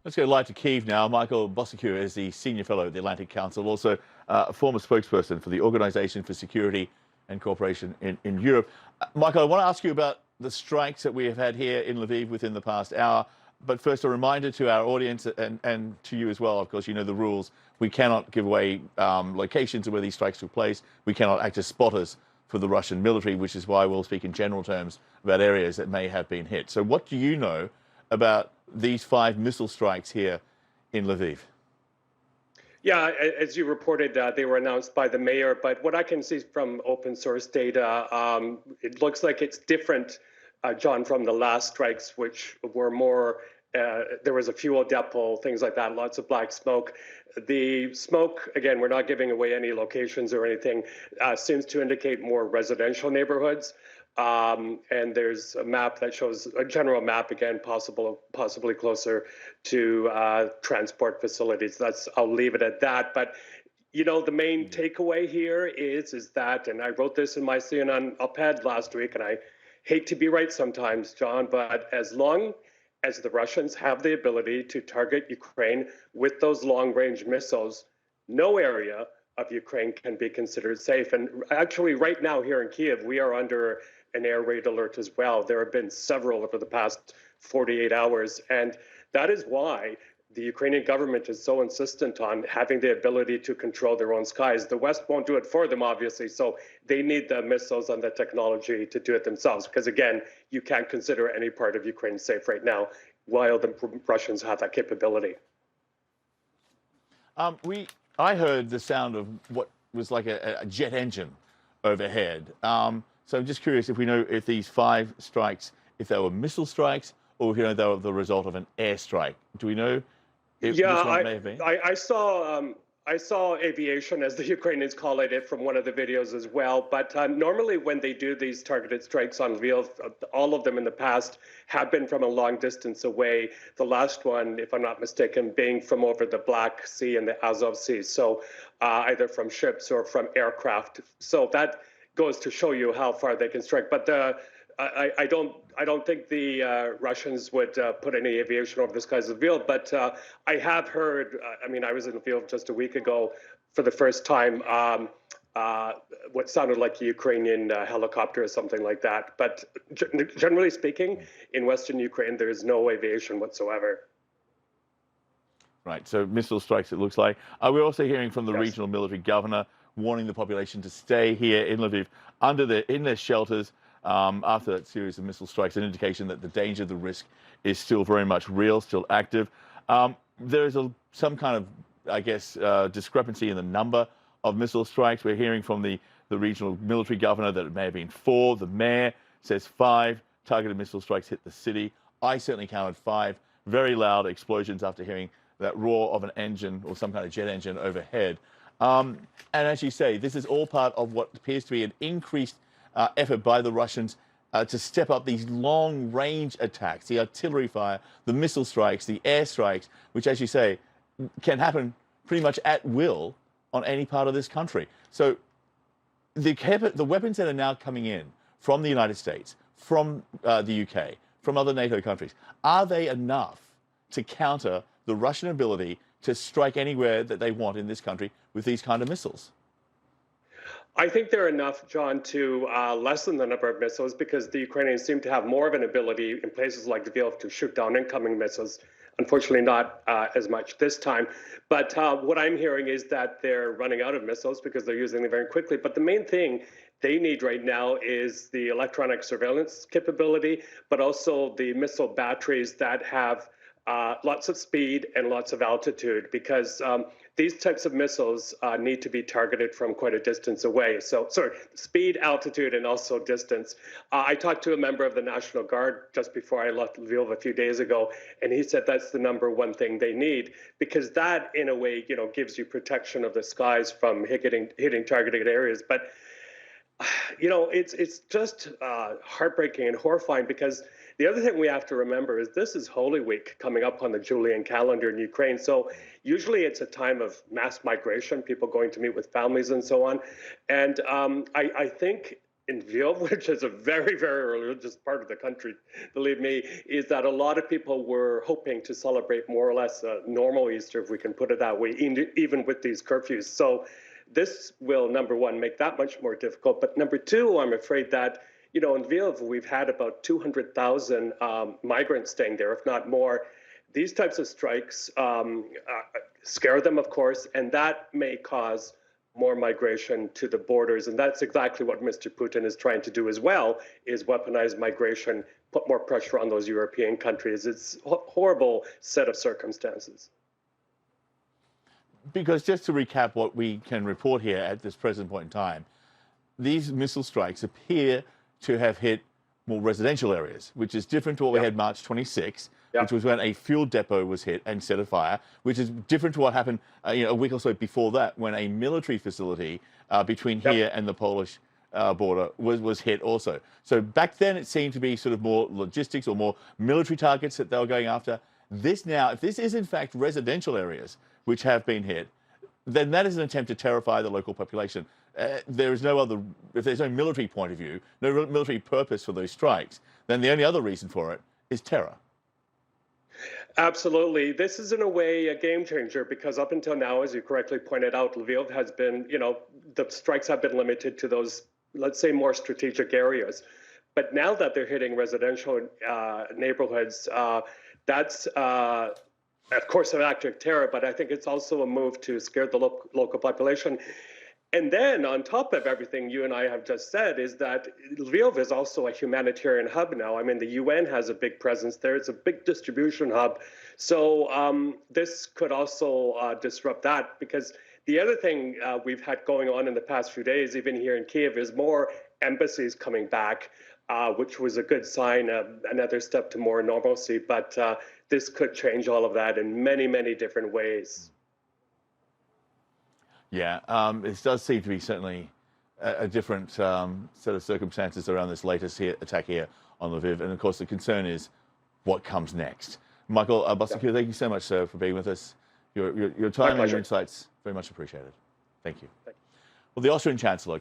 Let's go live to Kyiv now. Michael Bociurkiw is the Senior Fellow at the Atlantic Council, also a former spokesperson for the Organization for Security and Cooperation in Europe. Michael, I want to ask you about the strikes that we have had here in Lviv within the past hour. But first, a reminder to our audience and to you as well. Of course, you know the rules. We cannot give away locations of where these strikes took place. We cannot act as spotters for the Russian military, which is why we'll speak in general terms about areas that may have been hit. So what do you know about these 5 missile strikes here in Lviv? Yeah, as you reported, they were announced by the mayor. But what I can see from open source data, it looks like it's different, John, from the last strikes, which were more, there was a fuel depot, things like that, lots of black smoke. The smoke, again, we're not giving away any locations or anything, seems to indicate more residential neighborhoods. And there's a map that shows a general map, again, possibly closer to transport facilities. I'll leave it at that. But you know, the main takeaway here is that, and I wrote this in my CNN op-ed last week, and I hate to be right sometimes, John, but as long as the Russians have the ability to target Ukraine with those long-range missiles, no area of Ukraine can be considered safe. And actually, right now here in Kyiv, we are under an air raid alert as well. There have been several over the past 48 hours. And that is why the Ukrainian government is so insistent on having the ability to control their own skies. The West won't do it for them, obviously, so they need the missiles and the technology to do it themselves. Because again, you can't consider any part of Ukraine safe right now while the Russians have that capability. I heard the sound of what was like a jet engine overhead. So I'm just curious if we know if these 5 strikes, if they were missile strikes, or if you know they were the result of an airstrike. Do we know if which one it may have been? I saw aviation, as the Ukrainians call it, from one of the videos as well. But normally when they do these targeted strikes on Lviv, all of them in the past have been from a long distance away. The last one, if I'm not mistaken, being from over the Black Sea and the Azov Sea. So either from ships or from aircraft. So that goes to show you how far they can strike. But I don't think the Russians would put any aviation over the skies of Lviv, but I have heard, I mean, I was in Lviv just a week ago for the first time, what sounded like a Ukrainian helicopter or something like that. But generally speaking, in Western Ukraine, there is no aviation whatsoever. Right, so missile strikes, it looks like. We're also hearing from the regional military governor warning the population to stay here in Lviv in their shelters after that series of missile strikes, an indication that the danger, the risk is still very much real, still active. There is some kind of, I guess, discrepancy in the number of missile strikes. We're hearing from the regional military governor that it may have been 4. The mayor says 5 targeted missile strikes hit the city. I certainly counted 5 very loud explosions after hearing that roar of an engine or some kind of jet engine overhead. And as you say, this is all part of what appears to be an increased effort by the Russians to step up these long-range attacks, the artillery fire, the missile strikes, the air strikes, which, as you say, can happen pretty much at will on any part of this country. So the weapons that are now coming in from the United States, from the UK, from other NATO countries, are they enough to counter the Russian ability to strike anywhere that they want in this country with these kind of missiles? I think they're enough, John, to lessen the number of missiles because the Ukrainians seem to have more of an ability in places like Lviv to shoot down incoming missiles. Unfortunately, not as much this time. But what I'm hearing is that they're running out of missiles because they're using them very quickly. But the main thing they need right now is the electronic surveillance capability, but also the missile batteries that have lots of speed and lots of altitude, because these types of missiles need to be targeted from quite a distance away. So, speed, altitude, and also distance. I talked to a member of the National Guard just before I left Lviv a few days ago, and he said that's the #1 thing they need, because that, in a way, gives you protection of the skies from hitting targeted areas. But it's just heartbreaking and horrifying, because the other thing we have to remember is this is Holy Week coming up on the Julian calendar in Ukraine. So usually it's a time of mass migration, people going to meet with families and so on. And I think in Lviv, which is a very, very religious part of the country, believe me, is that a lot of people were hoping to celebrate more or less a normal Easter, if we can put it that way, even with these curfews. So this will, number one, make that much more difficult. But number two, I'm afraid that, in Lviv, we've had about 200,000 migrants staying there, if not more. These types of strikes scare them, of course, and that may cause more migration to the borders. And that's exactly what Mr. Putin is trying to do as well, is weaponize migration, put more pressure on those European countries. It's a horrible set of circumstances. Because just to recap what we can report here at this present point in time, these missile strikes appear to have hit more residential areas, which is different to what we had March 26, which was when a fuel depot was hit and set afire, which is different to what happened a week or so before that, when a military facility between here and the Polish border was hit also. So back then it seemed to be sort of more logistics or more military targets that they were going after. This now, if this is in fact residential areas which have been hit, then that is an attempt to terrify the local population. There is no other, if there's no military point of view, no military purpose for those strikes, then the only other reason for it is terror. Absolutely. This is in a way a game changer, because up until now, as you correctly pointed out, Lviv has been, the strikes have been limited to those, let's say, more strategic areas. But now that they're hitting residential neighborhoods, that's, of course, an act of terror, but I think it's also a move to scare the local population. And then on top of everything you and I have just said is that Lviv is also a humanitarian hub now. I mean, the UN has a big presence there. It's a big distribution hub. So this could also disrupt that, because the other thing we've had going on in the past few days, even here in Kyiv, is more embassies coming back, which was a good sign, another step to more normalcy. But this could change all of that in many, many different ways. Yeah, it does seem to be certainly a different set of circumstances around this latest attack here on Lviv. And of course, the concern is what comes next. Michael Bociurkiw, thank you so much, sir, for being with us. Your time and your insights, very much appreciated. Thank you. Well, the Austrian Chancellor,